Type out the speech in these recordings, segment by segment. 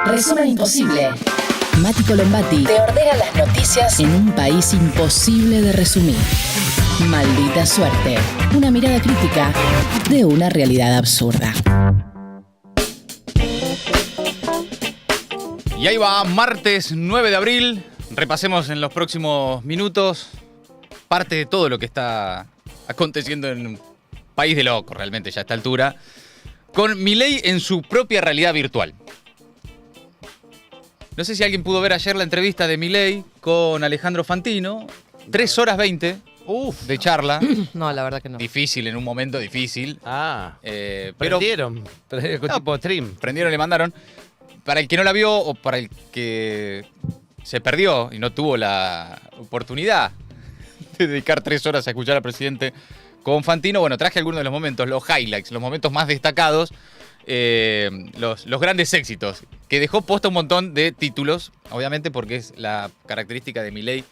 Resumen imposible. Mati Colombati te ordena las noticias en un país imposible de resumir. Maldita suerte. Una mirada crítica de una realidad absurda. Y ahí va, martes 9 de abril. Repasemos en los próximos minutos parte de todo lo que está aconteciendo en un país de locos, realmente, ya a esta altura, con Milei en su propia realidad virtual. No sé si alguien pudo ver ayer la entrevista de Milei con Alejandro Fantino. 3 horas 20 de charla. No, la verdad que no. Difícil, en un momento difícil. Pero Prendieron tipo stream. Prendieron, le mandaron. Para el que no la vio o para el que se perdió y no tuvo la oportunidad de dedicar 3 horas a escuchar al presidente con Fantino, bueno, traje algunos de los momentos, los highlights, los momentos más destacados, los grandes éxitos, que dejó posta un montón de títulos, obviamente porque es la característica de Milei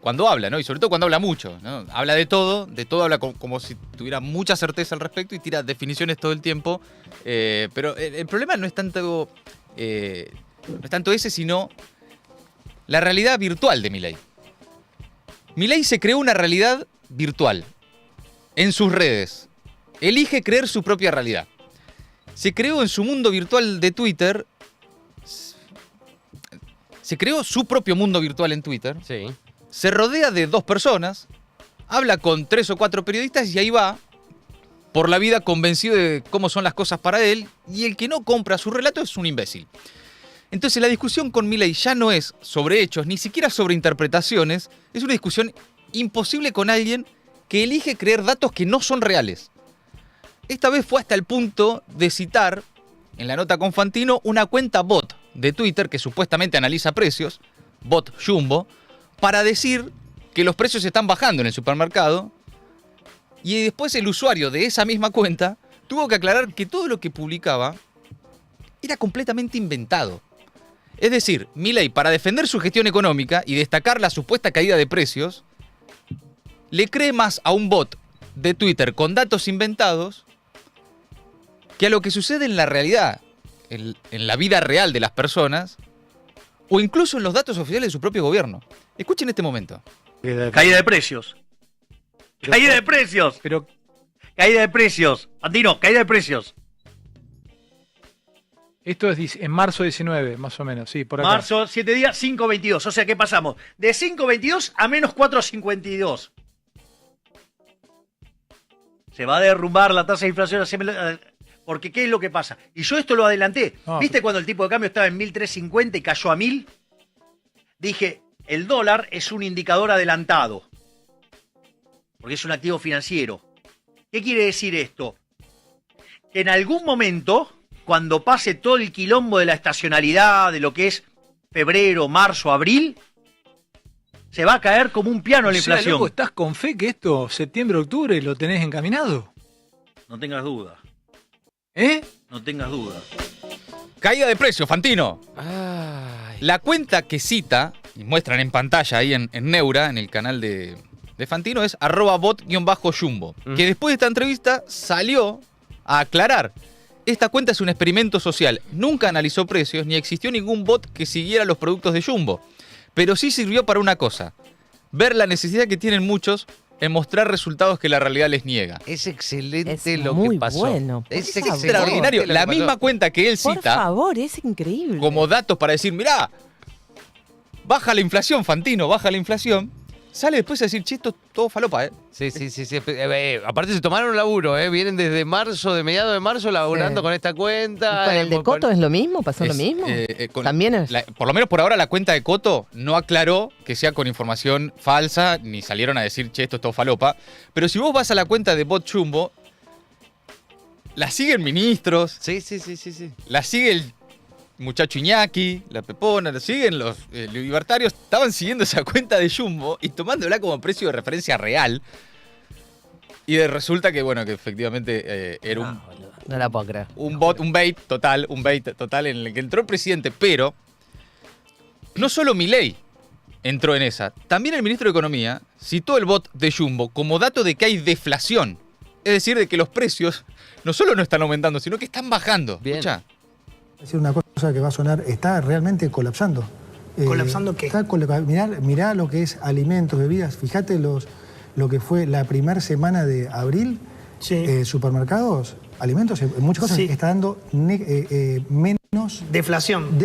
cuando habla, ¿no? Y sobre todo cuando habla mucho, ¿no? Habla de todo habla como si tuviera mucha certeza al respecto y tira definiciones todo el tiempo, pero el problema no es tanto ese, sino la realidad virtual de Milei. Milei se creó una realidad virtual en sus redes. Elige creer su propia realidad. Se creó en su mundo virtual de Twitter. Se creó su propio mundo virtual en Twitter. Sí. Se rodea de 2 personas. Habla con 3 o 4 periodistas y ahí va por la vida convencido de cómo son las cosas para él. Y el que no compra su relato es un imbécil. Entonces la discusión con Milei ya no es sobre hechos, ni siquiera sobre interpretaciones. Es una discusión imposible con alguien que elige creer datos que no son reales. Esta vez fue hasta el punto de citar, en la nota con Fantino, una cuenta bot de Twitter que supuestamente analiza precios, bot Jumbo, para decir que los precios están bajando en el supermercado. Y después el usuario de esa misma cuenta tuvo que aclarar que todo lo que publicaba era completamente inventado. Es decir, Milei, para defender su gestión económica y destacar la supuesta caída de precios, le cree más a un bot de Twitter con datos inventados que a lo que sucede en la realidad, en la vida real de las personas, o incluso en los datos oficiales de su propio gobierno. Escuchen este momento. Caída de precios. Caída de precios. Caída de precios. Fantino, caída de precios. Esto es en marzo 19, más o menos, sí, por acá. Marzo, 7 días, 5.22. O sea, ¿qué pasamos? De 5.22 a menos 4.52. Se va a derrumbar la tasa de inflación. Porque ¿qué es lo que pasa? Y yo esto lo adelanté. No, ¿Viste cuando el tipo de cambio estaba en 1.350 y cayó a 1.000? Dije, el dólar es un indicador adelantado. Porque es un activo financiero. ¿Qué quiere decir esto? Que en algún momento, cuando pase todo el quilombo de la estacionalidad, de lo que es febrero, marzo, abril, se va a caer como un piano la inflación. Loco, ¿estás con fe que esto, septiembre, octubre, lo tenés encaminado? No tengas duda. ¿Eh? No tengas duda. Caída de precios, Fantino. Ay. La cuenta que cita, y muestran en pantalla ahí en Neura, en el canal de Fantino, es @bot_jumbo. Que después de esta entrevista salió a aclarar. Esta cuenta es un experimento social. Nunca analizó precios, ni existió ningún bot que siguiera los productos de Jumbo. Pero sí sirvió para una cosa: ver la necesidad que tienen muchos en mostrar resultados que la realidad les niega. Es excelente Es lo muy que pasó. bueno. Es Por favor. Extraordinario. La misma cuenta que él Por cita favor, es increíble. como datos para decir, mirá, baja la inflación, Fantino, baja la inflación. Sale después a decir, che, esto es todo falopa, ¿eh? Sí. Aparte se tomaron un laburo, ¿eh? Vienen desde marzo, de mediados de marzo, laburando con esta cuenta. ¿Y con el de Coto es lo mismo? ¿Pasó lo mismo? También es... Por lo menos por ahora la cuenta de Coto no aclaró que sea con información falsa, ni salieron a decir, che, esto es todo falopa. Pero si vos vas a la cuenta de Bot Jumbo, la siguen ministros. Sí. La sigue el muchacho Iñaki, la Pepona, la siguen los libertarios. Estaban siguiendo esa cuenta de Jumbo y tomándola como precio de referencia real. Y resulta que, bueno, que efectivamente era No la puedo creer. un bait total en el que entró el presidente. Pero no solo Milei entró en esa. También el ministro de Economía citó el bot de Jumbo como dato de que hay deflación. Es decir, de que los precios no solo no están aumentando, sino que están bajando. Bien. Escuchá. Decir una cosa. cosa que va a sonar, está realmente colapsando. ¿Colapsando qué? Mirá lo que es alimentos, bebidas. Fíjate lo que fue la primera semana de abril. Sí. Supermercados, alimentos, muchas cosas, está dando menos deflación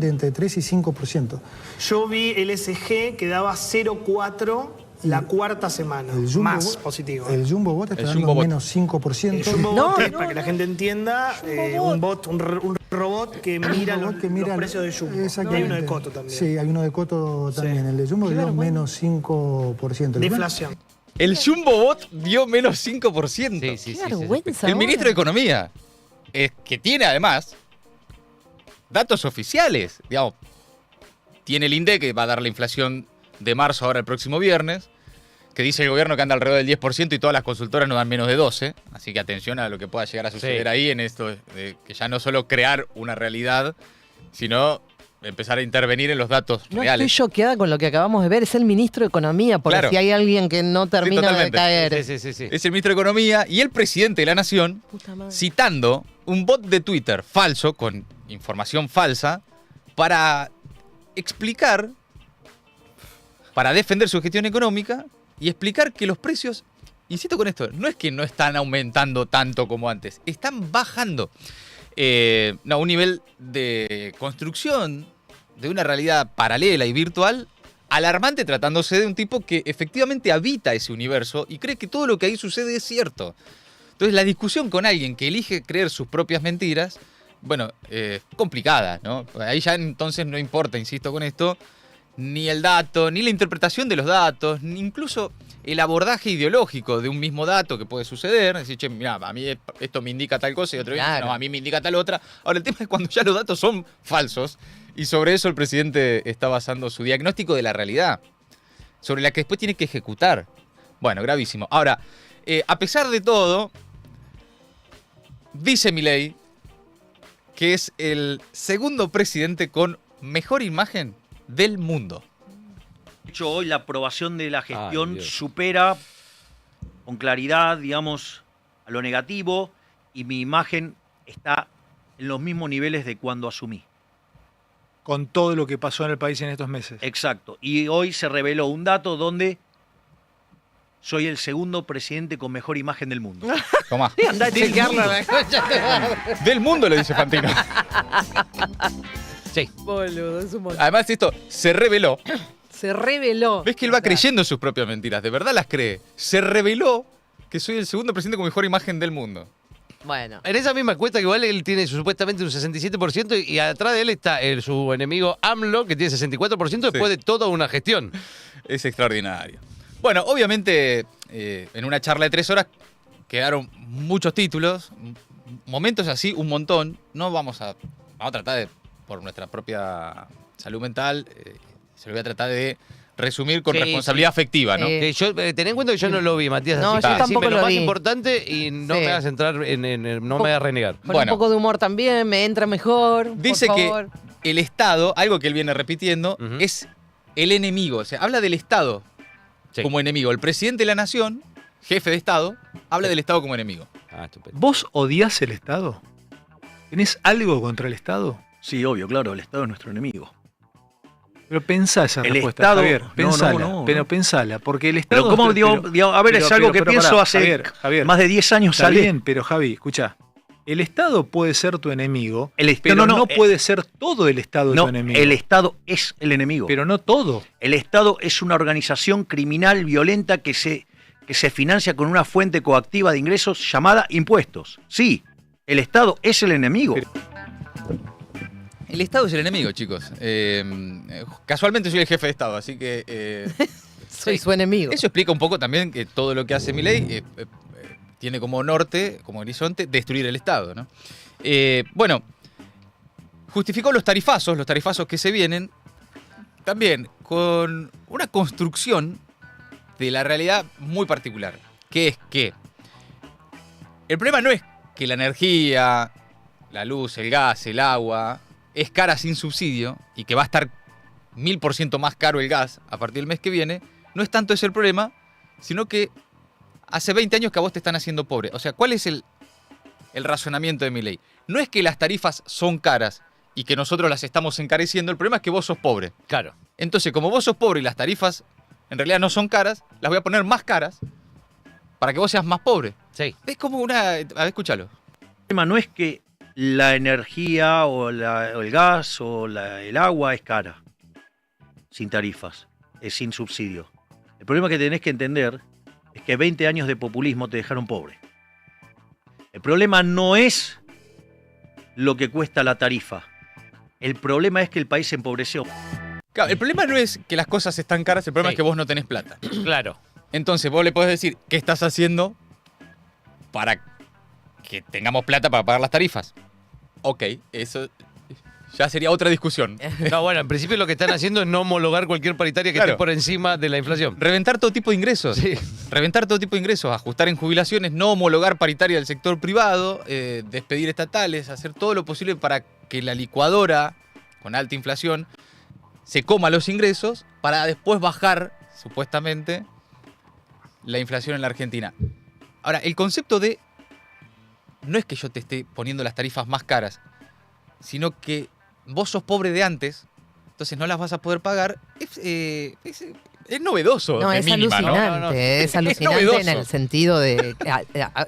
de entre 3 y 5%. Yo vi el SG que daba 0,4 la cuarta semana, más positivo. El Jumbo Bot está dando menos 5%. El Jumbo Bot, para que la gente entienda, un robot que mira los precios de Jumbo. Y hay uno de Coto también. Sí, hay uno de Coto también. El de Jumbo dio menos 5%. Deflación. El Jumbo Bot dio menos 5%. Sí. Vergüenza. El ministro de Economía, que tiene además datos oficiales, digamos, tiene el INDEC que va a dar la inflación de marzo ahora el próximo viernes, que dice el gobierno que anda alrededor del 10% y todas las consultoras nos dan menos de 12%, así que atención a lo que pueda llegar a suceder ahí en esto, de que ya no solo crear una realidad, sino empezar a intervenir en los datos reales. Estoy choqueada con lo que acabamos de ver. Es el ministro de Economía, porque si hay alguien que no termina de caer. Sí. Es el ministro de Economía y el presidente de la Nación citando un bot de Twitter falso, con información falsa, para explicar, para defender su gestión económica y explicar que los precios, insisto con esto, no es que no están aumentando tanto como antes, están bajando. Un nivel de construcción de una realidad paralela y virtual alarmante, tratándose de un tipo que efectivamente habita ese universo y cree que todo lo que ahí sucede es cierto. Entonces la discusión con alguien que elige creer sus propias mentiras, complicada, ¿no? Ahí ya entonces no importa, insisto con esto, ni el dato, ni la interpretación de los datos, ni incluso el abordaje ideológico de un mismo dato que puede suceder. Decir, che, mirá, a mí esto me indica tal cosa y otro no, a mí me indica tal otra. Ahora, el tema es cuando ya los datos son falsos y sobre eso el presidente está basando su diagnóstico de la realidad, sobre la que después tiene que ejecutar. Bueno, gravísimo. Ahora, a pesar de todo, dice Milei que es el segundo presidente con mejor imagen del mundo. De hecho, hoy la aprobación de la gestión supera con claridad, digamos, a lo negativo, y mi imagen está en los mismos niveles de cuando asumí. Con todo lo que pasó en el país en estos meses. Exacto. Y hoy se reveló un dato donde soy el segundo presidente con mejor imagen del mundo. Tomá. Anda a chequearla la concha. Del mundo, le dice Fantino. Sí. Boludo, es un montón. Además, esto se reveló. Se reveló. ¿Ves que él va creyendo sus propias mentiras? De verdad las cree. Se reveló que soy el segundo presidente con mejor imagen del mundo. Bueno. En esa misma encuesta, que igual él tiene supuestamente un 67% y atrás de él está su enemigo AMLO, que tiene 64% después de toda una gestión. Es extraordinario. Bueno, obviamente, en una charla de 3 horas quedaron muchos títulos, momentos así, un montón. No vamos a tratar de, por nuestra propia salud mental, se lo voy a tratar de resumir con responsabilidad afectiva, ¿no? Ten en cuenta que yo no lo vi, Matías. No, yo tampoco lo más vi. importante y no me hagas entrar no me hagas renegar. Con un poco de humor también, me entra mejor. Dice que el Estado, algo que él viene repitiendo, es el enemigo. O sea, habla del Estado como enemigo. El presidente de la nación, jefe de Estado, habla del Estado como enemigo. Estupendo. ¿Vos odiás el Estado? ¿Tenés algo contra el Estado? Sí, obvio, claro, el Estado es nuestro enemigo. Pero pensá esa el respuesta, Estado, Javier. Pensala, no. Pero pensala, porque el Estado... Pero ¿cómo digo, a ver, es algo que pienso hace más de 10 años. Está bien, pero Javi, escuchá. El Estado puede ser tu enemigo, pero no puede ser todo el Estado tu enemigo. El Estado es el enemigo. Pero no todo. El Estado es una organización criminal violenta que se financia con una fuente coactiva de ingresos llamada impuestos. Sí, el Estado es el enemigo. El Estado es el enemigo, chicos. Casualmente soy el jefe de Estado, así que... soy su enemigo. Eso explica un poco también que todo lo que hace Milei tiene como norte, como horizonte, destruir el Estado, ¿no? Bueno, justificó los tarifazos que se vienen, también con una construcción de la realidad muy particular, que es que el problema no es que la energía, la luz, el gas, el agua, es cara sin subsidio y que va a estar 1000% más caro el gas a partir del mes que viene. No es tanto ese el problema, sino que hace 20 años que a vos te están haciendo pobre. O sea, ¿cuál es el razonamiento de Milei? No es que las tarifas son caras, y que nosotros las estamos encareciendo. El problema es que vos sos pobre. Claro. Entonces, como vos sos pobre y las tarifas en realidad no son caras, las voy a poner más caras para que vos seas más pobre. Sí. Es como una... A ver, escúchalo. El tema no es que la energía o el gas o el agua es cara, sin tarifas, es sin subsidio. El problema que tenés que entender es que 20 años de populismo te dejaron pobre. El problema no es lo que cuesta la tarifa. El problema es que el país se empobreció. Claro, el problema no es que las cosas están caras, el problema es que vos no tenés plata. Claro. Entonces vos le podés decir, ¿qué estás haciendo para que tengamos plata para pagar las tarifas? Ok, eso ya sería otra discusión. No, bueno, en principio lo que están haciendo es no homologar cualquier paritaria que esté por encima de la inflación. Reventar todo tipo de ingresos. Sí. Reventar todo tipo de ingresos, ajustar en jubilaciones, no homologar paritaria del sector privado, despedir estatales, hacer todo lo posible para que la licuadora con alta inflación se coma los ingresos para después bajar, supuestamente, la inflación en la Argentina. Ahora, el concepto de... No es que yo te esté poniendo las tarifas más caras, sino que vos sos pobre de antes, entonces no las vas a poder pagar. Es novedoso. No, es mínima, alucinante. ¿no? Es alucinante en el sentido de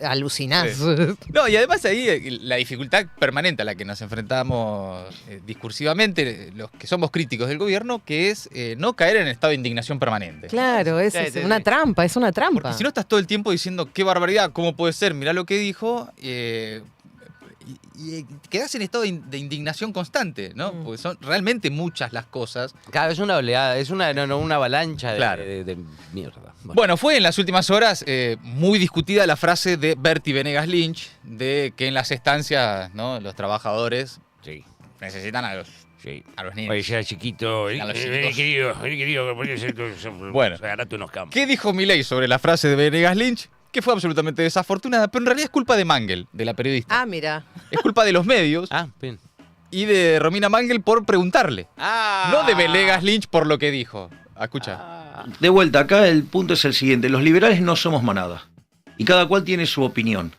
alucinar. Sí. No, y además ahí la dificultad permanente a la que nos enfrentamos discursivamente, los que somos críticos del gobierno, que es no caer en estado de indignación permanente. Claro, es una trampa, es una trampa. Porque si no estás todo el tiempo diciendo qué barbaridad, cómo puede ser, mirá lo que dijo, y quedás en estado de indignación constante, ¿no? Porque son realmente muchas las cosas. Claro, es una oleada, es una avalancha de mierda. Bueno, fue en las últimas horas muy discutida la frase de Bertie Venegas Lynch de que en las estancias, ¿no?, los trabajadores necesitan a los niños. Oye, ya chiquito, querido, bueno, agarrate unos campos. ¿Qué dijo Milei sobre la frase de Venegas Lynch? Que fue absolutamente desafortunada, pero en realidad es culpa de Mangel, de la periodista. Ah, mira. Es culpa de los medios Bien. y de Romina Mangel por preguntarle. No de Venegas Lynch por lo que dijo. Escucha. De vuelta, acá el punto es el siguiente. Los liberales no somos manada. Y cada cual tiene su opinión.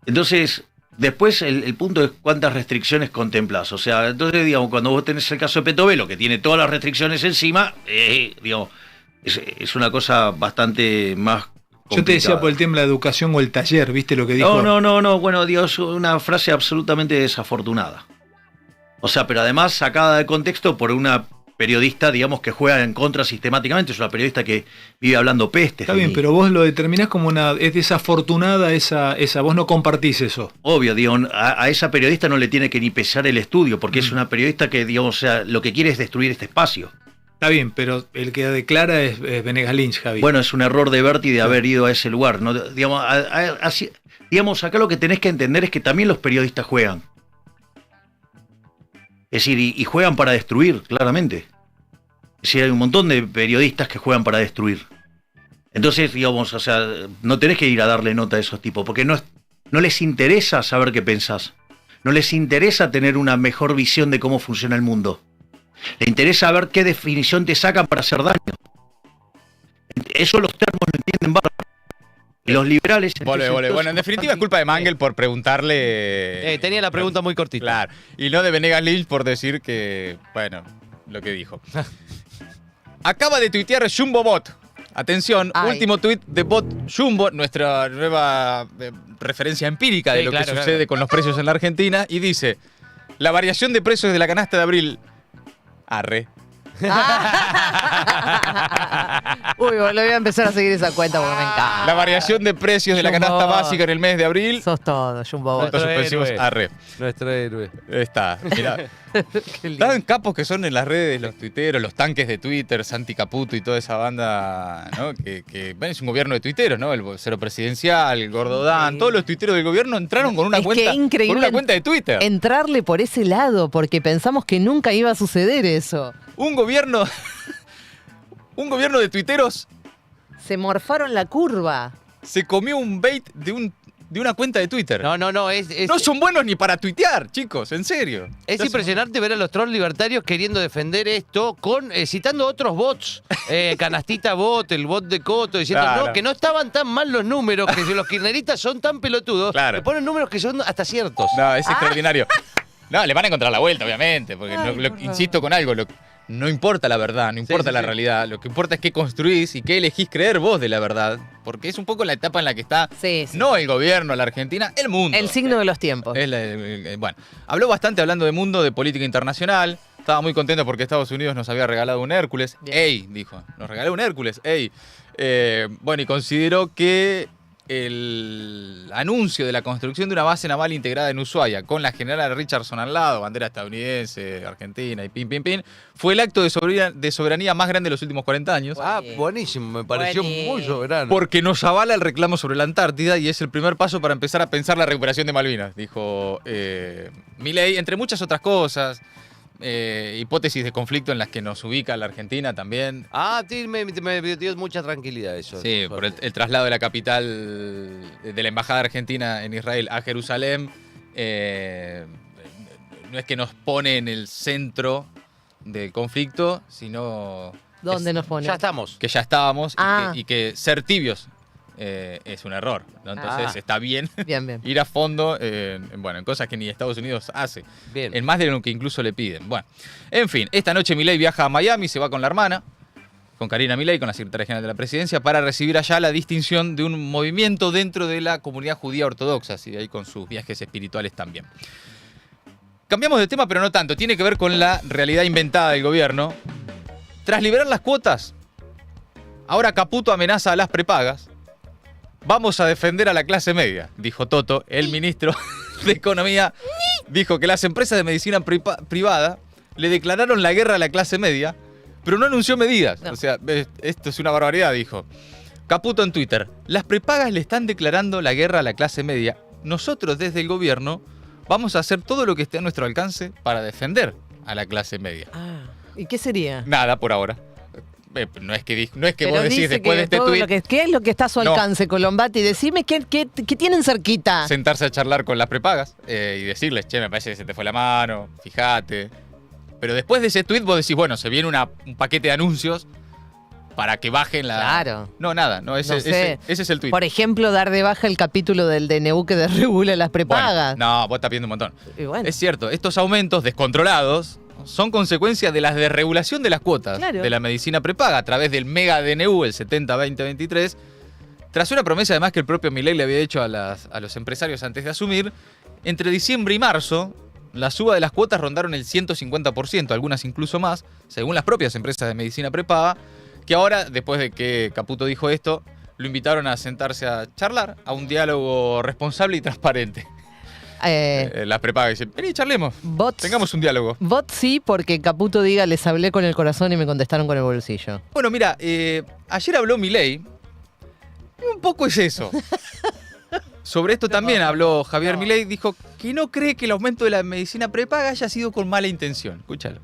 Entonces, después el punto es cuántas restricciones contemplas. O sea, entonces, digamos, cuando vos tenés el caso de Petovelo, que tiene todas las restricciones encima, digamos, es una cosa bastante más complicada. Yo te decía por el tema de la educación o el taller, ¿viste lo que dijo? No, bueno, Dios, una frase absolutamente desafortunada. O sea, pero además sacada de contexto por una periodista, digamos, que juega en contra sistemáticamente. Es una periodista que vive hablando peste. Está bien, pero vos lo determinás como es desafortunada esa, vos no compartís eso. Obvio, digo, a esa periodista no le tiene que ni pesar el estudio, porque es una periodista que, digamos, o sea, lo que quiere es destruir este espacio. Está bien, pero el que declara es Venegas Lynch, Javi. Bueno, es un error de Bertie de haber ido a ese lugar, ¿no? Digamos, digamos, acá lo que tenés que entender es que también los periodistas juegan. Es decir, y juegan para destruir, claramente. Es decir, hay un montón de periodistas que juegan para destruir. Entonces, digamos, o sea, no tenés que ir a darle nota a esos tipos, porque no les interesa saber qué pensás. No les interesa tener una mejor visión de cómo funciona el mundo. Le interesa ver qué definición te sacan para hacer daño. Eso los termos lo entienden bárbaro. Y los liberales... Bueno, en definitiva es culpa de Mangel por preguntarle... tenía la pregunta muy cortita. Claro, y no de Venegas Lynch por decir que... Bueno, lo que dijo. Acaba de tuitear Jumbo Bot. Atención, último tuit de Bot Jumbo, nuestra nueva referencia empírica de lo que sucede con los precios en la Argentina, y dice: la variación de precios de la canasta de abril... Arre. Uy, lo voy a empezar a seguir esa cuenta porque me encanta. La variación de precios de la canasta básica en el mes de abril. Sos todo, Jumbo. Arre. Nuestro héroe. Está, mirá. Tan capos que son en las redes los tuiteros, los tanques de Twitter, Santi Caputo y toda esa banda, ¿no? Que es un gobierno de tuiteros, ¿no? El vocero presidencial, el Gordodán, todos los tuiteros del gobierno entraron con una cuenta de Twitter. Entrarle por ese lado, porque pensamos que nunca iba a suceder eso. Un gobierno de tuiteros se morfaron la curva. Se comió un bait de una cuenta de Twitter. No, no son buenos ni para tuitear, chicos, en serio. Es impresionante ver a los trolls libertarios queriendo defender esto citando otros bots. Canastita Bot, el bot de Coto, diciendo que no estaban tan mal los números, que los kirchneristas son tan pelotudos, que ponen números que son hasta ciertos. No, es extraordinario. No, le van a encontrar la vuelta, obviamente, porque insisto con algo, no importa la verdad, no importa la realidad, lo que importa es qué construís y qué elegís creer vos de la verdad, porque es un poco la etapa en la que está, no el gobierno, la Argentina, el mundo. El signo de los tiempos. Bueno, habló bastante hablando de mundo, de política internacional, estaba muy contento porque Estados Unidos nos había regalado un Hércules. Bien. ¡Ey! Dijo, nos regaló un Hércules, ¡ey! Bueno, y consideró que el anuncio de la construcción de una base naval integrada en Ushuaia, con la general Richardson al lado, bandera estadounidense, Argentina y pin, fue el acto de soberanía más grande de los últimos 40 años. Ah, buenísimo, me pareció muy soberano. Porque nos avala el reclamo sobre la Antártida y es el primer paso para empezar a pensar la recuperación de Malvinas, dijo Milei, entre muchas otras cosas. Hipótesis de conflicto en las que nos ubica la Argentina también. Ah, sí, me dio mucha tranquilidad eso. Sí, por el traslado de la capital de la Embajada Argentina en Israel a Jerusalén. No es que nos pone en el centro del conflicto, sino... ¿Dónde nos pone? Ya estamos. Que ya estábamos y que ser tibios es un error, ¿no? Entonces está bien, ir a fondo en cosas que ni Estados Unidos hace. Bien. En más de lo que incluso le piden. Bueno, en fin, esta noche Milei viaja a Miami, se va con la hermana, con Karina Milei, con la secretaria general de la presidencia, para recibir allá la distinción de un movimiento dentro de la comunidad judía ortodoxa, y de ahí con sus viajes espirituales también. Cambiamos de tema, pero no tanto. Tiene que ver con la realidad inventada del gobierno. Tras liberar las cuotas, ahora Caputo amenaza a las prepagas. Vamos a defender a la clase media, dijo Toto, el ministro de Economía. Dijo que las empresas de medicina privada le declararon la guerra a la clase media, pero no anunció medidas. No. O sea, esto es una barbaridad, dijo. Caputo en Twitter. Las prepagas le están declarando la guerra a la clase media. Nosotros desde el gobierno vamos a hacer todo lo que esté a nuestro alcance para defender a la clase media. ¿Y qué sería? Nada por ahora. No es que vos decís después de este tuit... ¿Qué es lo que está a su alcance, Colombati? Decime qué tienen cerquita. Sentarse a charlar con las prepagas y decirles, che, me parece que se te fue la mano, fíjate. Pero después de ese tuit vos decís, bueno, se viene un paquete de anuncios para que bajen la... Claro. No, nada, ese es el tuit. Por ejemplo, dar de baja el capítulo del DNU que desregula las prepagas. Bueno, no, vos estás pidiendo un montón. Es cierto, estos aumentos descontrolados son consecuencia de la desregulación de las cuotas de la medicina prepaga a través del mega DNU, el 70-20-23, tras una promesa además que el propio Milei le había hecho a los empresarios antes de asumir. Entre diciembre y marzo, la suba de las cuotas rondaron el 150%, algunas incluso más, según las propias empresas de medicina prepaga, que ahora, después de que Caputo dijo esto, lo invitaron a sentarse a charlar, a un diálogo responsable y transparente. Las prepagas dicen, vení, charlemos, tengamos un diálogo. Vos sí, porque Caputo diga, les hablé con el corazón y me contestaron con el bolsillo. Bueno, mira, ayer habló Milei, y un poco es eso. Sobre esto también habló Javier Milei, dijo que no cree que el aumento de la medicina prepaga haya sido con mala intención. Escúchalo.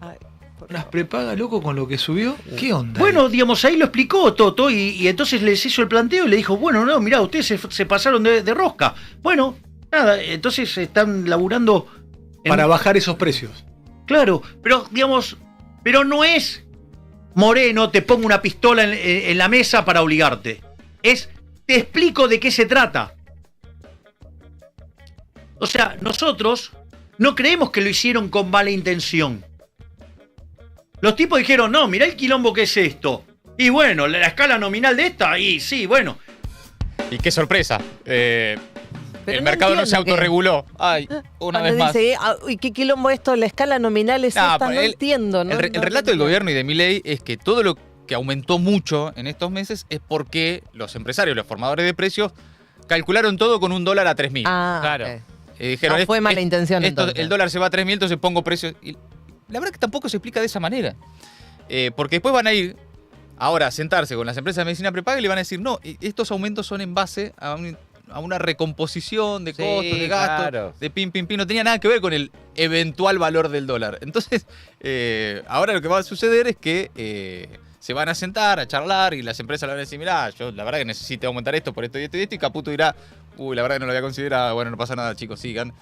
¿Las prepaga, loco, con lo que subió? ¿Qué onda? Bueno, digamos, ahí lo explicó Toto y entonces les hizo el planteo y le dijo, bueno, no, mirá, ustedes se pasaron de rosca. Bueno, nada, entonces están laburando... Para bajar esos precios. Claro, pero digamos, pero no es Moreno, te pongo una pistola en la mesa para obligarte. Es, te explico de qué se trata. O sea, nosotros no creemos que lo hicieron con mala intención. Los tipos dijeron, no, mirá el quilombo que es esto. Y bueno, la escala nominal de esta, y sí, bueno. Y qué sorpresa. El mercado no se autorreguló. Ay, una vez más. Dice, ¿y qué quilombo esto? La escala nominal es esta, no entiendo. ¿No? El relato del gobierno y de Milei es que todo lo que aumentó mucho en estos meses es porque los empresarios, los formadores de precios, calcularon todo con $1 a 3.000. Claro. Okay. Dijeron, no fue mala intención entonces. El dólar se va a 3.000, entonces pongo precios. Y la verdad que tampoco se explica de esa manera. Porque después van a ir ahora a sentarse con las empresas de medicina prepaga y le van a decir, no, estos aumentos son en base a una recomposición de costos, de gastos, de pin, no tenía nada que ver con el eventual valor del dólar. Entonces, ahora lo que va a suceder es que se van a sentar, a charlar, y las empresas le van a decir, mirá, yo la verdad que necesito aumentar esto por esto y esto y esto, y Caputo dirá, la verdad que no lo había considerado, bueno, no pasa nada, chicos, sigan,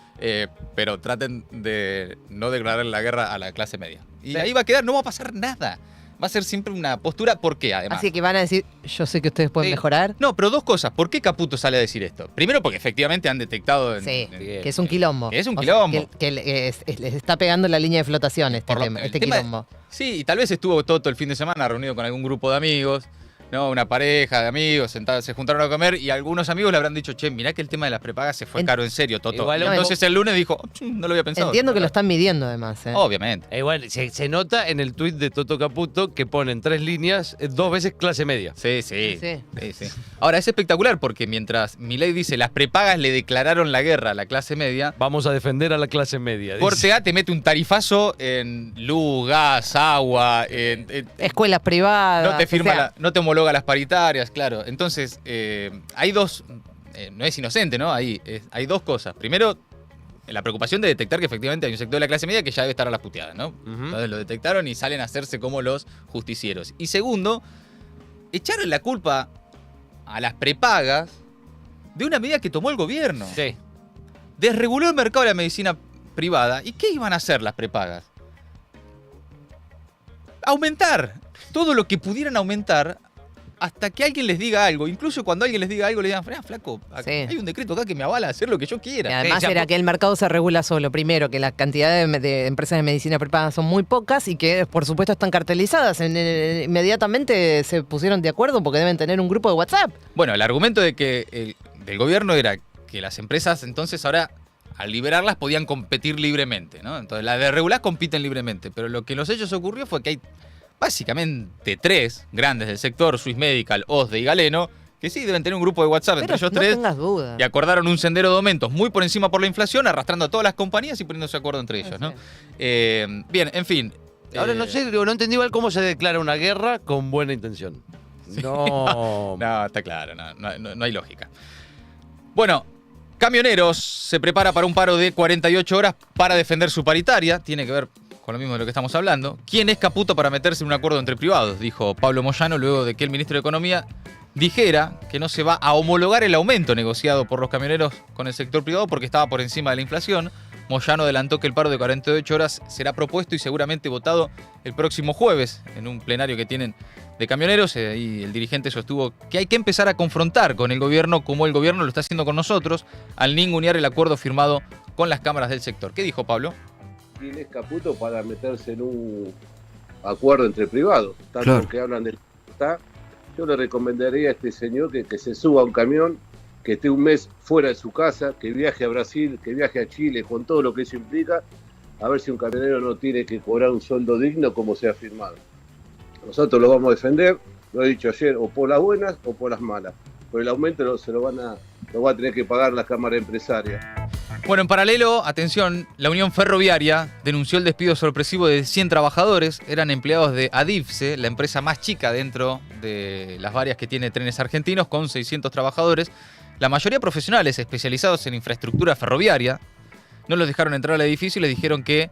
pero traten de no declarar la guerra a la clase media. Y ahí va a quedar, no va a pasar nada. Va a ser siempre una postura. ¿Por qué, además? Así que van a decir, yo sé que ustedes pueden mejorar. No, pero dos cosas. ¿Por qué Caputo sale a decir esto? Primero, porque efectivamente han detectado... que es un quilombo. Que es un quilombo. Que les está pegando la línea de flotación este quilombo. Sí, y tal vez estuvo todo el fin de semana reunido con algún grupo de amigos, ¿no? Una pareja de amigos, se juntaron a comer y algunos amigos le habrán dicho, che, mirá que el tema de las prepagas se fue caro en serio, Toto. Igual, entonces el lunes dijo, no lo había pensado. Entiendo que lo están midiendo además. Obviamente. Igual, se nota en el tuit de Toto Caputo que ponen 3 líneas, 2 veces clase media. Sí. Ahora, es espectacular porque mientras Milei dice, las prepagas le declararon la guerra a la clase media. Vamos a defender a la clase media. Corte A te mete un tarifazo en luz, gas, agua, escuelas privadas. No te homologa las paritarias, claro. Entonces, hay dos... no es inocente, ¿no? Hay dos cosas. Primero, la preocupación de detectar que efectivamente hay un sector de la clase media que ya debe estar a las puteadas, ¿no? Entonces lo detectaron y salen a hacerse como los justicieros. Y segundo, echarle la culpa a las prepagas de una medida que tomó el gobierno. Sí. Desreguló el mercado de la medicina privada. ¿Y qué iban a hacer las prepagas? Aumentar todo lo que pudieran aumentar hasta que alguien les diga algo. Incluso cuando alguien les diga algo, le digan, flaco, hay un decreto acá que me avala a hacer lo que yo quiera. Y además era que el mercado se regula solo. Primero, que la cantidad de empresas de medicina prepagas son muy pocas y que, por supuesto, están cartelizadas. Inmediatamente se pusieron de acuerdo porque deben tener un grupo de WhatsApp. Bueno, el argumento del gobierno era que las empresas entonces ahora, al liberarlas, podían competir libremente, ¿no? Entonces, las desreguladas compiten libremente. Pero lo que en los hechos ocurrió fue que hay básicamente 3 grandes del sector, Swiss Medical, OSDE y Galeno, que sí deben tener un grupo de WhatsApp entre ellos 3. Tengas dudas. Y acordaron un sendero de aumentos muy por encima por la inflación, arrastrando a todas las compañías y poniéndose de acuerdo entre ellos, ¿no? Bien, en fin. Ahora no entendí igual cómo se declara una guerra con buena intención. No. No, está claro, no hay lógica. Bueno, Camioneros se prepara para un paro de 48 horas para defender su paritaria. Tiene que ver con lo mismo de lo que estamos hablando. ¿Quién es Caputo para meterse en un acuerdo entre privados? Dijo Pablo Moyano luego de que el ministro de Economía dijera que no se va a homologar el aumento negociado por los camioneros con el sector privado porque estaba por encima de la inflación. Moyano adelantó que el paro de 48 horas será propuesto y seguramente votado el próximo jueves en un plenario que tienen de camioneros. Y el dirigente sostuvo que hay que empezar a confrontar con el gobierno como el gobierno lo está haciendo con nosotros al ningunear el acuerdo firmado con las cámaras del sector. ¿Qué dijo Pablo? ¿Quién es Caputo para meterse en un acuerdo entre privados? Tanto que hablan de libertad. Yo le recomendaría a este señor que se suba a un camión, que esté un mes fuera de su casa, que viaje a Brasil, que viaje a Chile, con todo lo que eso implica, a ver si un camionero no tiene que cobrar un sueldo digno como se ha firmado. Nosotros lo vamos a defender, lo he dicho ayer, o por las buenas o por las malas. Por el aumento lo va a tener que pagar la Cámara Empresaria. Bueno, en paralelo, atención, la Unión Ferroviaria denunció el despido sorpresivo de 100 trabajadores. Eran empleados de Adifse, la empresa más chica dentro de las varias que tiene Trenes Argentinos, con 600 trabajadores. La mayoría profesionales especializados en infraestructura ferroviaria. No los dejaron entrar al edificio y les dijeron que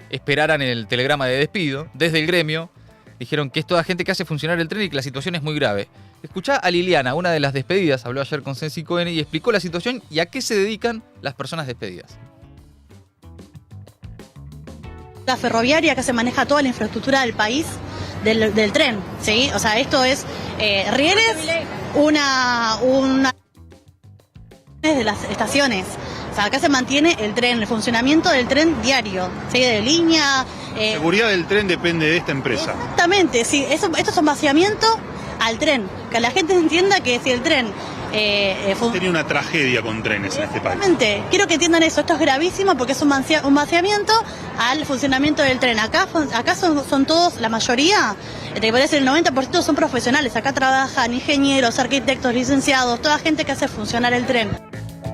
esperaran el telegrama de despido. Desde el gremio dijeron que es toda gente que hace funcionar el tren y que la situación es muy grave. Escuchá a Liliana, una de las despedidas, habló ayer con Sensi Cohen y explicó la situación y a qué se dedican las personas despedidas. La ferroviaria que se maneja toda la infraestructura del país, del tren, ¿sí? O sea, esto es rieles, una de las estaciones. O sea, acá se mantiene el tren, el funcionamiento del tren diario, ¿sí? De línea. La seguridad del tren depende de esta empresa. Exactamente, sí. Esto es un vaciamiento al tren. Que la gente entienda que si el tren... Tenía una tragedia con trenes en este país. Exactamente. Quiero que entiendan eso. Esto es gravísimo porque es un vaciamiento al funcionamiento del tren. Acá son todos, la mayoría, te parece el 90% son profesionales. Acá trabajan ingenieros, arquitectos, licenciados, toda gente que hace funcionar el tren.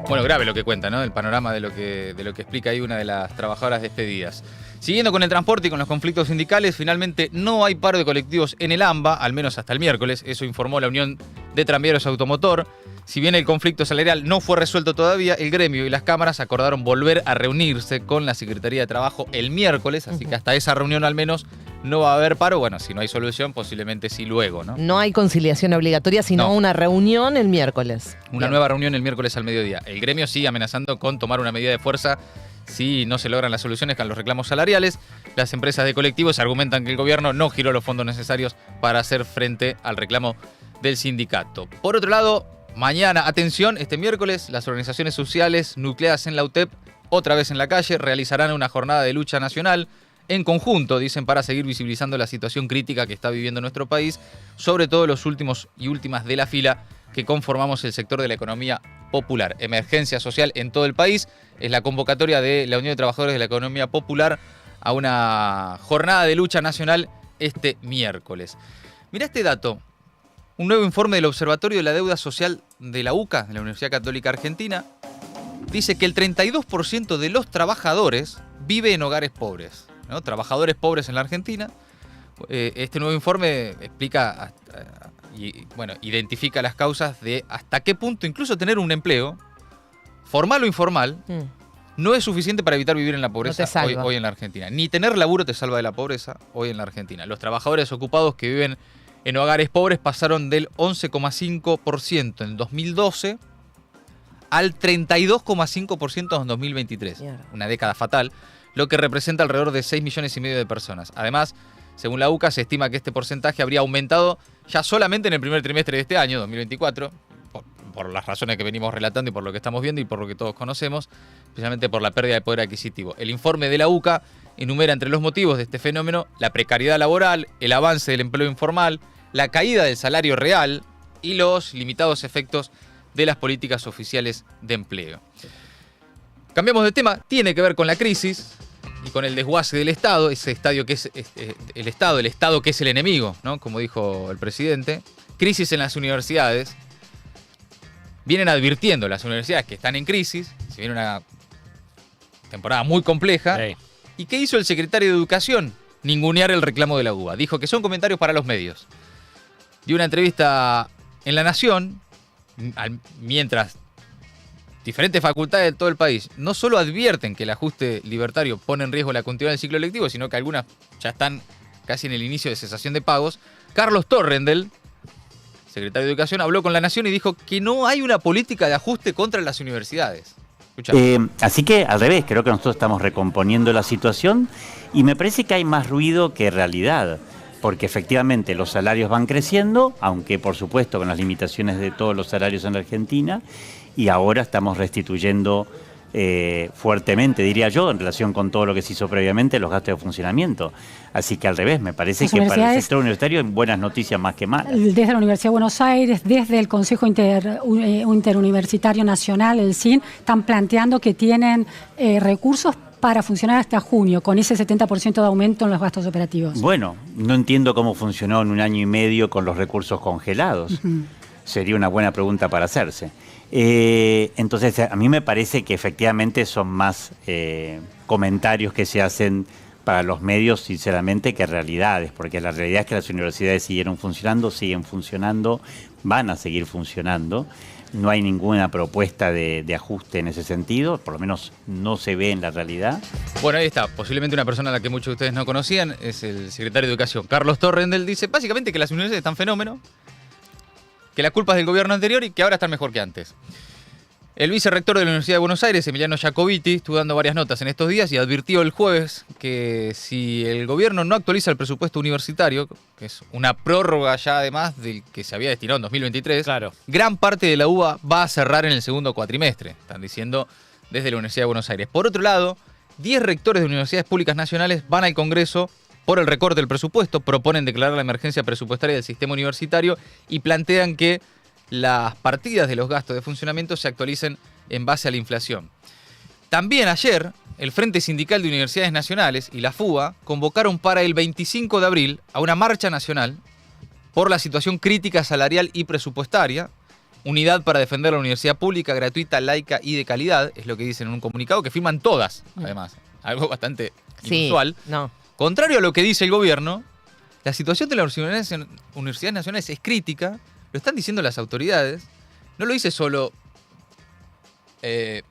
Bueno, grave lo que cuenta, ¿no? El panorama de lo que explica ahí una de las trabajadoras despedidas. Siguiendo con el transporte y con los conflictos sindicales, finalmente no hay paro de colectivos en el AMBA, al menos hasta el miércoles. Eso informó la Unión de Tranviarios Automotor. Si bien el conflicto salarial no fue resuelto todavía, el gremio y las cámaras acordaron volver a reunirse con la Secretaría de Trabajo el miércoles, así que hasta esa reunión al menos no va a haber paro. Bueno, si no hay solución, posiblemente sí luego, ¿no? No hay conciliación obligatoria, sino una reunión el miércoles. Una nueva reunión el miércoles al mediodía. El gremio sigue amenazando con tomar una medida de fuerza si no se logran las soluciones con los reclamos salariales. Las empresas de colectivos argumentan que el gobierno no giró los fondos necesarios para hacer frente al reclamo del sindicato. Por otro lado, mañana, atención, este miércoles, las organizaciones sociales nucleadas en la UTEP, otra vez en la calle, realizarán una jornada de lucha nacional en conjunto, dicen, para seguir visibilizando la situación crítica que está viviendo nuestro país, sobre todo los últimos y últimas de la fila que conformamos el sector de la economía popular. Emergencia social en todo el país es la convocatoria de la Unión de Trabajadores de la Economía Popular a una jornada de lucha nacional este miércoles. Mirá este dato. Un nuevo informe del Observatorio de la Deuda Social de la UCA, de la Universidad Católica Argentina, dice que el 32% de los trabajadores vive en hogares pobres, ¿no? Trabajadores pobres en la Argentina. Este nuevo informe explica identifica las causas de hasta qué punto incluso tener un empleo, formal o informal, no es suficiente para evitar vivir en la pobreza hoy en la Argentina. Ni tener laburo te salva de la pobreza hoy en la Argentina. Los trabajadores ocupados que viven en hogares pobres pasaron del 11,5% en 2012 al 32,5% en 2023. Una década fatal, lo que representa alrededor de 6,5 millones de personas. Además, según la UCA, se estima que este porcentaje habría aumentado ya solamente en el primer trimestre de este año, 2024, por las razones que venimos relatando y por lo que estamos viendo y por lo que todos conocemos, especialmente por la pérdida de poder adquisitivo. El informe de la UCA enumera entre los motivos de este fenómeno la precariedad laboral, el avance del empleo informal, la caída del salario real y los limitados efectos de las políticas oficiales de empleo. Cambiamos de tema, tiene que ver con la crisis y con el desguace del Estado, ese estadio que es el Estado que es el enemigo, ¿no? Como dijo el presidente. Crisis en las universidades. Vienen advirtiendo las universidades que están en crisis, se viene una temporada muy compleja. Sí. ¿Y qué hizo el secretario de Educación? Ningunear el reclamo de la UBA. Dijo que son comentarios para los medios. Dio una entrevista en La Nación, mientras diferentes facultades de todo el país no solo advierten que el ajuste libertario pone en riesgo la continuidad del ciclo lectivo, sino que algunas ya están casi en el inicio de cesación de pagos. Carlos Torrendel, secretario de Educación, habló con La Nación y dijo que no hay una política de ajuste contra las universidades. Así que al revés, creo que nosotros estamos recomponiendo la situación y me parece que hay más ruido que realidad, porque efectivamente los salarios van creciendo, aunque por supuesto con las limitaciones de todos los salarios en la Argentina, y ahora estamos restituyendo fuertemente, diría yo, en relación con todo lo que se hizo previamente, los gastos de funcionamiento. Así que al revés, me parece que para el sector universitario hay buenas noticias más que malas. Desde la Universidad de Buenos Aires, desde el Consejo Interuniversitario Nacional, el CIN, están planteando que tienen recursos para funcionar hasta junio, con ese 70% de aumento en los gastos operativos. Bueno, no entiendo cómo funcionó en un año y medio con los recursos congelados. Sería una buena pregunta para hacerse. Entonces, a mí me parece que efectivamente son más comentarios que se hacen para los medios, sinceramente, que realidades, porque la realidad es que las universidades siguen funcionando, van a seguir funcionando. No hay ninguna propuesta de ajuste en ese sentido, por lo menos no se ve en la realidad. Bueno, ahí está, posiblemente una persona a la que muchos de ustedes no conocían, es el secretario de Educación, Carlos Torrendel, dice básicamente que las universidades están fenómeno, que la culpa es del gobierno anterior y que ahora están mejor que antes. El vicerrector de la Universidad de Buenos Aires, Emiliano Jacobiti, estuvo dando varias notas en estos días y advirtió el jueves que si el gobierno no actualiza el presupuesto universitario, que es una prórroga ya además del que se había destinado en 2023, claro, gran parte de la UBA va a cerrar en el segundo cuatrimestre, están diciendo desde la Universidad de Buenos Aires. Por otro lado, 10 rectores de universidades públicas nacionales van al Congreso por el recorte del presupuesto, proponen declarar la emergencia presupuestaria del sistema universitario y plantean que las partidas de los gastos de funcionamiento se actualicen en base a la inflación. También ayer, el Frente Sindical de Universidades Nacionales y la FUBA convocaron para el 25 de abril a una marcha nacional por la situación crítica salarial y presupuestaria, unidad para defender la universidad pública, gratuita, laica y de calidad, es lo que dicen en un comunicado que firman todas, además, algo bastante inusual. Contrario a lo que dice el gobierno, la situación de las universidades nacionales es crítica. Lo están diciendo las autoridades, no lo dice solo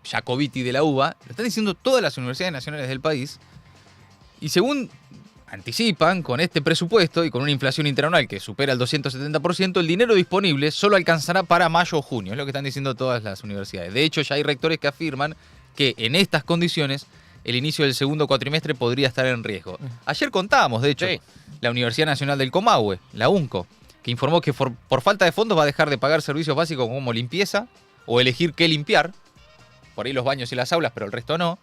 Jacobiti de la UBA, lo están diciendo todas las universidades nacionales del país. Y según anticipan, con este presupuesto y con una inflación interanual que supera el 270%, el dinero disponible solo alcanzará para mayo o junio, es lo que están diciendo todas las universidades. De hecho, ya hay rectores que afirman que en estas condiciones el inicio del segundo cuatrimestre podría estar en riesgo. Ayer contábamos, de hecho, la Universidad Nacional del Comahue, la UNCO, que informó que por falta de fondos va a dejar de pagar servicios básicos como limpieza o elegir qué limpiar, por ahí los baños y las aulas, pero el resto no,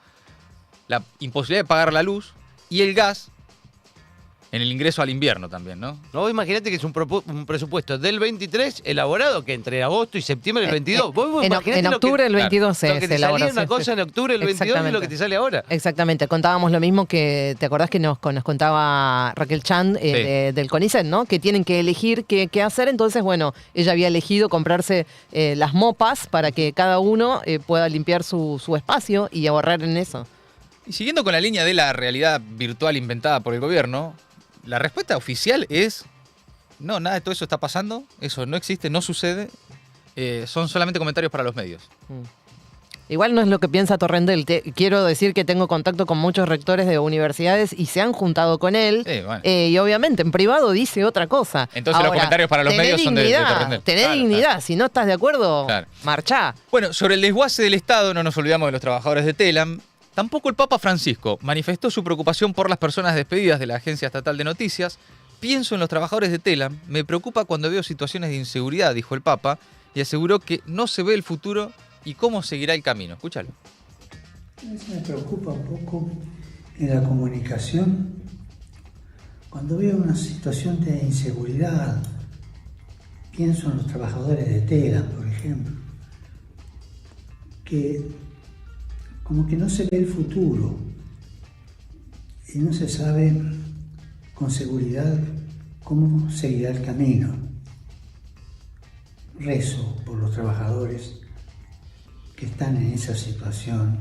la imposibilidad de pagar la luz y el gas en el ingreso al invierno también, ¿no? No, imagínate que es un presupuesto del 23 elaborado que entre agosto y septiembre del 22. En octubre del 22 se elabora. Salía una cosa en octubre del 22 y lo que te sale ahora. Exactamente. Contábamos lo mismo que, ¿te acordás que nos contaba Raquel Chand del CONICET, ¿no? Que tienen que elegir qué hacer. Entonces, bueno, ella había elegido comprarse las mopas para que cada uno pueda limpiar su espacio y ahorrar en eso. Y siguiendo con la línea de la realidad virtual inventada por el gobierno, la respuesta oficial es, no, nada de todo eso está pasando, eso no existe, no sucede, son solamente comentarios para los medios. Igual no es lo que piensa Torrendel. Quiero decir que tengo contacto con muchos rectores de universidades y se han juntado con él. Bueno. Y obviamente en privado dice otra cosa. Entonces ahora, los comentarios para los medios son de Torrendel. Tenés dignidad. Si no estás de acuerdo, marchá. Bueno, sobre el desguace del Estado, no nos olvidamos de los trabajadores de Telam. Tampoco el Papa Francisco manifestó su preocupación por las personas despedidas de la Agencia Estatal de Noticias. Pienso en los trabajadores de Telam, me preocupa cuando veo situaciones de inseguridad, dijo el Papa, y aseguró que no se ve el futuro y cómo seguirá el camino. Escúchalo. Eso me preocupa un poco en la comunicación. Cuando veo una situación de inseguridad, pienso en los trabajadores de Telam, por ejemplo, que como que no se ve el futuro y no se sabe con seguridad cómo seguirá el camino. Rezo por los trabajadores que están en esa situación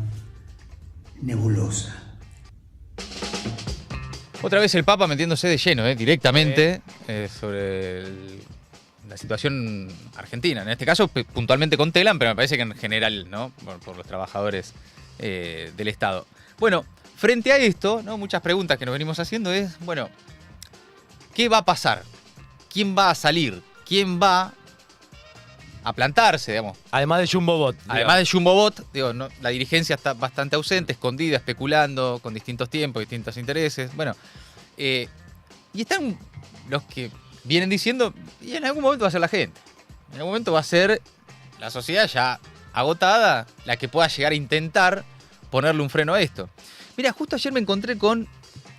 nebulosa. Otra vez el Papa metiéndose de lleno, directamente, sobre la situación argentina. En este caso, puntualmente con Telam, pero me parece que en general, ¿no? Por los trabajadores del Estado. Bueno, frente a esto, ¿no? Muchas preguntas que nos venimos haciendo es, bueno, ¿qué va a pasar? ¿Quién va a salir? ¿Quién va a plantarse, digamos? Además de Jumbo Bot. Además de Jumbo Bot, digo, ¿no? La dirigencia está bastante ausente, escondida, especulando, con distintos tiempos, distintos intereses. Bueno, y están los que vienen diciendo, y en algún momento va a ser la gente. En algún momento va a ser la sociedad ya agotada, la que pueda llegar a intentar ponerle un freno a esto. Mira, justo ayer me encontré con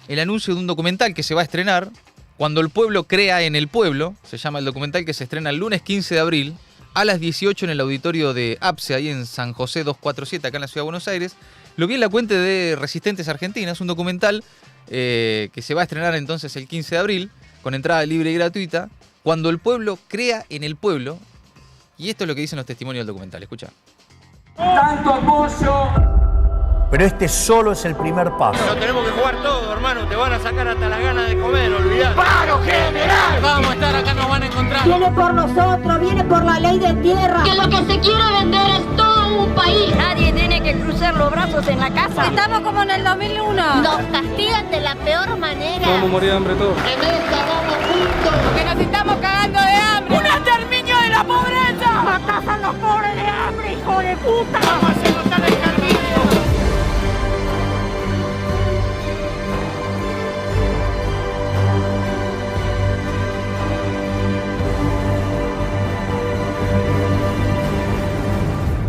el anuncio de un documental que se va a estrenar, Cuando el pueblo crea en el pueblo, se llama el documental, que se estrena el lunes 15 de abril, a las 18 en el auditorio de APSE, ahí en San José 247, acá en la Ciudad de Buenos Aires. Lo vi en la cuenta de Resistentes Argentinas, un documental que se va a estrenar entonces el 15 de abril, con entrada libre y gratuita, Cuando el pueblo crea en el pueblo. Y esto es lo que dicen los testimonios del documental. Escucha. Tanto apoyo. Pero este solo es el primer paso. Pero tenemos que jugar todo, hermano. Te van a sacar hasta las ganas de comer, olvidate. ¡Paro general! Vamos a estar acá, nos van a encontrar. Viene por nosotros, viene por la ley de tierra. Que lo que se quiere vender es todo un país. Nadie tiene que cruzar los brazos en la casa. Estamos como en el 2001. Nos castigan de la peor manera. Vamos a morir de hambre todos. En esta vamos juntos. Porque nos estamos cagando de hambre. ¡Un exterminio de la pobreza! ¡Matás a los pobres de hambre, hijo de puta! ¡Vamos a hacer notar el exterminio!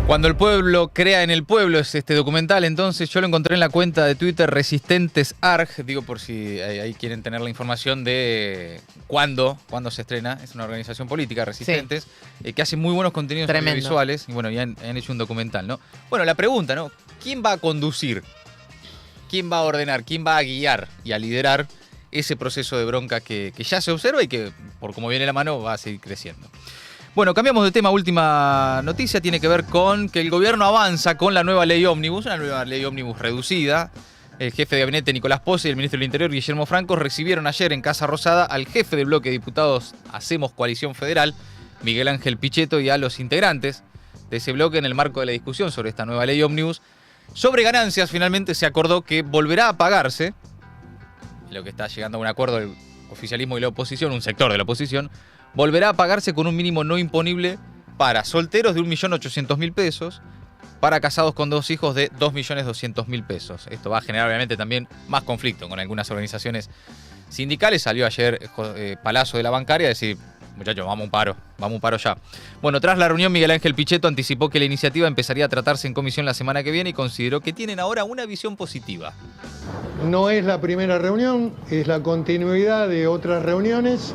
Cuando el pueblo crea en el pueblo es este documental. Entonces yo lo encontré en la cuenta de Twitter Resistentes Arg, digo por si ahí quieren tener la información de cuándo se estrena. Es una organización política, Resistentes, que hace muy buenos contenidos audiovisuales y bueno, ya han hecho un documental, ¿no? Bueno, la pregunta, ¿no? ¿Quién va a conducir? ¿Quién va a ordenar? ¿Quién va a guiar y a liderar ese proceso de bronca que ya se observa y que, por cómo viene la mano, va a seguir creciendo? Bueno, cambiamos de tema. Última noticia tiene que ver con que el gobierno avanza con la nueva ley ómnibus, una nueva ley ómnibus reducida. El jefe de gabinete Nicolás Pose y el ministro del Interior Guillermo Franco recibieron ayer en Casa Rosada al jefe del bloque de diputados Hacemos Coalición Federal, Miguel Ángel Pichetto, y a los integrantes de ese bloque en el marco de la discusión sobre esta nueva ley ómnibus. Sobre ganancias, finalmente se acordó que volverá a pagarse, lo que está llegando a un acuerdo del oficialismo y la oposición, un sector de la oposición, volverá a pagarse con un mínimo no imponible para solteros de 1.800.000 pesos, para casados con 2 hijos de 2.200.000 pesos. Esto va a generar obviamente también más conflicto con algunas organizaciones sindicales. Salió ayer Palazzo de la Bancaria a decir, muchachos, vamos a un paro ya. Bueno, tras la reunión, Miguel Ángel Pichetto anticipó que la iniciativa empezaría a tratarse en comisión la semana que viene y consideró que tienen ahora una visión positiva. No es la primera reunión, es la continuidad de otras reuniones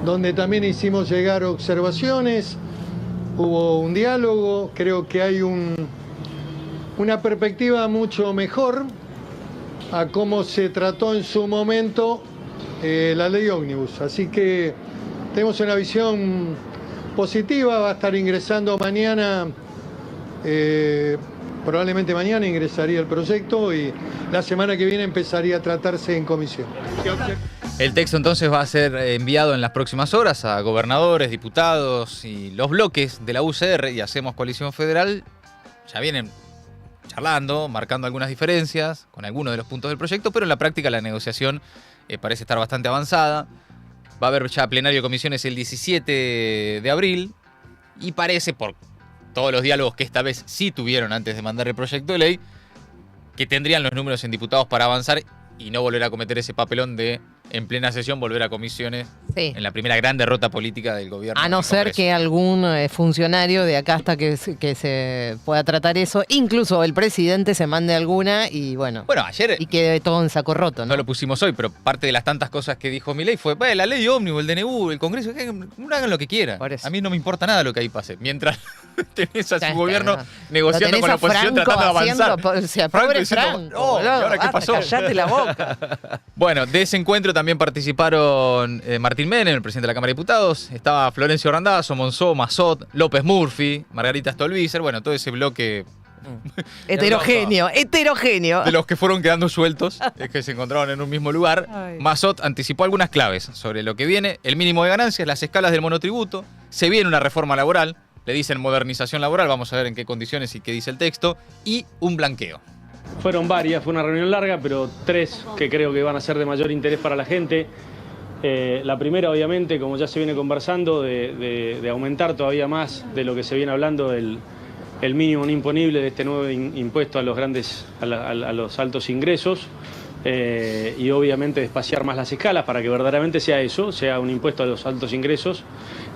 donde también hicimos llegar observaciones, hubo un diálogo, creo que hay una perspectiva mucho mejor a cómo se trató en su momento la ley ómnibus. Así que tenemos una visión positiva, va a estar ingresando mañana, probablemente mañana ingresaría el proyecto y la semana que viene empezaría a tratarse en comisión. El texto entonces va a ser enviado en las próximas horas a gobernadores, diputados y los bloques de la UCR y Hacemos Coalición Federal. Ya vienen charlando, marcando algunas diferencias con algunos de los puntos del proyecto, pero en la práctica la negociación parece estar bastante avanzada. Va a haber ya plenario de comisiones el 17 de abril y parece, por todos los diálogos que esta vez sí tuvieron antes de mandar el proyecto de ley, que tendrían los números en diputados para avanzar y no volver a cometer ese papelón de, en plena sesión, volver a comisiones en la primera gran derrota política del gobierno. A no ser que algún funcionario de acá hasta que se pueda tratar eso, incluso el presidente se mande alguna y bueno ayer y quede todo en saco roto, ¿no? No lo pusimos hoy, pero parte de las tantas cosas que dijo Milei fue, la ley ómnibus, el DNU, el Congreso, no hagan lo que quieran. A mí no me importa nada lo que ahí pase. Mientras tenés a su gobierno negociando con la oposición, tratando de avanzar. Pobre Franco, ¿y ahora qué pasó? Callate la boca. Bueno, de ese encuentro también participaron Martín Menem, el presidente de la Cámara de Diputados, estaba Florencio Randazzo, Monzó, Massot, López Murphy, Margarita Stolbizer, bueno, todo ese bloque heterogéneo. De los que fueron quedando sueltos, es que se encontraron en un mismo lugar. Massot anticipó algunas claves sobre lo que viene, el mínimo de ganancias, las escalas del monotributo, se viene una reforma laboral, le dicen modernización laboral, vamos a ver en qué condiciones y qué dice el texto, y un blanqueo. Fueron varias, fue una reunión larga, pero 3 que creo que van a ser de mayor interés para la gente. La primera, obviamente, como ya se viene conversando, de aumentar todavía más de lo que se viene hablando el mínimo no imponible de este nuevo impuesto a los altos ingresos. Y obviamente espaciar más las escalas para que verdaderamente sea eso, sea un impuesto a los altos ingresos.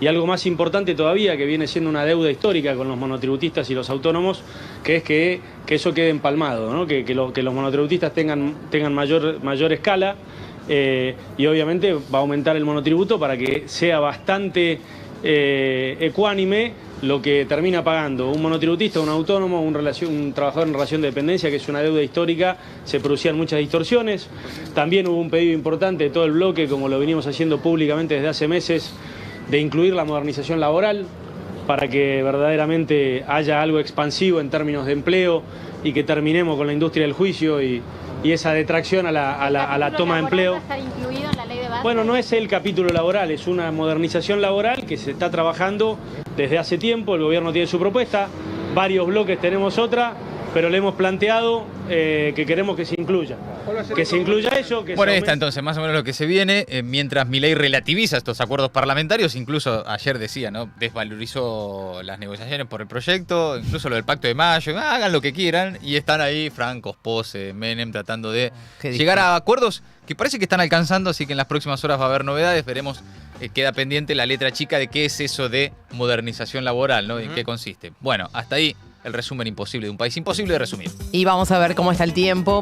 Y algo más importante todavía, que viene siendo una deuda histórica con los monotributistas y los autónomos, que es que eso quede empalmado, ¿no? que los monotributistas tengan mayor escala, y obviamente va a aumentar el monotributo para que sea bastante ecuánime lo que termina pagando un monotributista, un autónomo, un trabajador en relación de dependencia, que es una deuda histórica. Se producían muchas distorsiones. También hubo un pedido importante de todo el bloque, como lo venimos haciendo públicamente desde hace meses, de incluir la modernización laboral para que verdaderamente haya algo expansivo en términos de empleo y que terminemos con la industria del juicio y esa detracción a la toma de empleo. ¿Va a estar incluido en la ley de base? Bueno, no es el capítulo laboral, es una modernización laboral que se está trabajando desde hace tiempo. El gobierno tiene su propuesta, varios bloques tenemos otra, pero le hemos planteado que queremos que se incluya. Que se incluya eso. Que bueno, ahí está entonces más o menos lo que se viene, mientras Milei relativiza estos acuerdos parlamentarios, incluso ayer decía, ¿no? Desvalorizó las negociaciones por el proyecto, incluso lo del Pacto de Mayo, hagan lo que quieran, y están ahí Franco, Pose, Menem tratando de llegar a acuerdos que parece que están alcanzando, así que en las próximas horas va a haber novedades, veremos. Queda pendiente la letra chica de qué es eso de modernización laboral, ¿no? ¿En qué consiste? Bueno, hasta ahí el resumen imposible de un país imposible de resumir. Y vamos a ver cómo está el tiempo.